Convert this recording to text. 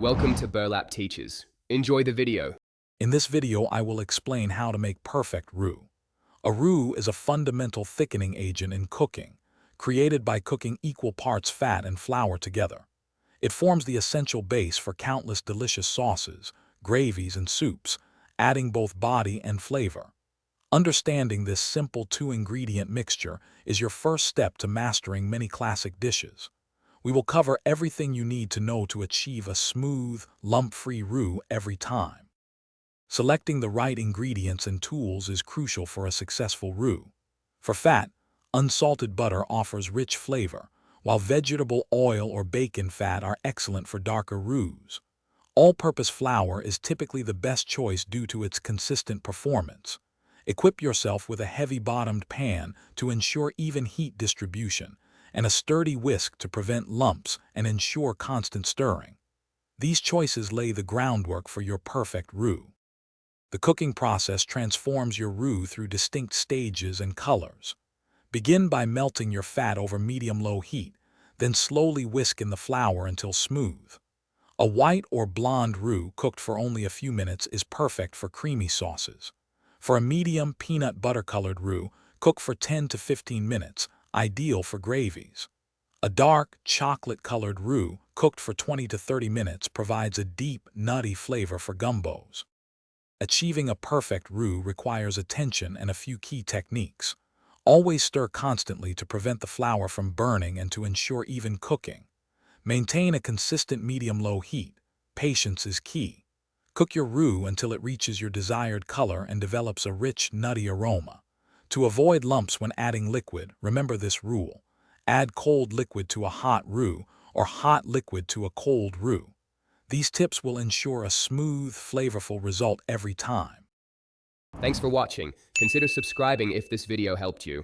Welcome to Burlap Teachers. Enjoy the video. In this video, I will explain how to make perfect roux. A roux is a fundamental thickening agent in cooking, created by cooking equal parts fat and flour together. It forms the essential base for countless delicious sauces, gravies, and soups, adding both body and flavor. Understanding this simple two-ingredient mixture is your first step to mastering many classic dishes. We will cover everything you need to know to achieve a smooth, lump-free roux every time. Selecting the right ingredients and tools is crucial for a successful roux. For fat, unsalted butter offers rich flavor, while vegetable oil or bacon fat are excellent for darker roux. All-purpose flour is typically the best choice due to its consistent performance. Equip yourself with a heavy-bottomed pan to ensure even heat distribution, and a sturdy whisk to prevent lumps and ensure constant stirring. These choices lay the groundwork for your perfect roux. The cooking process transforms your roux through distinct stages and colors. Begin by melting your fat over medium-low heat, then slowly whisk in the flour until smooth. A white or blonde roux cooked for only a few minutes is perfect for creamy sauces. For a medium peanut butter-colored roux, cook for 10 to 15 minutes, ideal for gravies. A dark, chocolate-colored roux cooked for 20 to 30 minutes provides a deep, nutty flavor for gumbos. Achieving a perfect roux requires attention and a few key techniques. Always stir constantly to prevent the flour from burning and to ensure even cooking. Maintain a consistent medium-low heat. Patience is key. Cook your roux until it reaches your desired color and develops a rich, nutty aroma. To avoid lumps when adding liquid, remember this rule. Add cold liquid to a hot roux or hot liquid to a cold roux. These tips will ensure a smooth, flavorful result every time. Thanks for watching. Consider subscribing if this video helped you.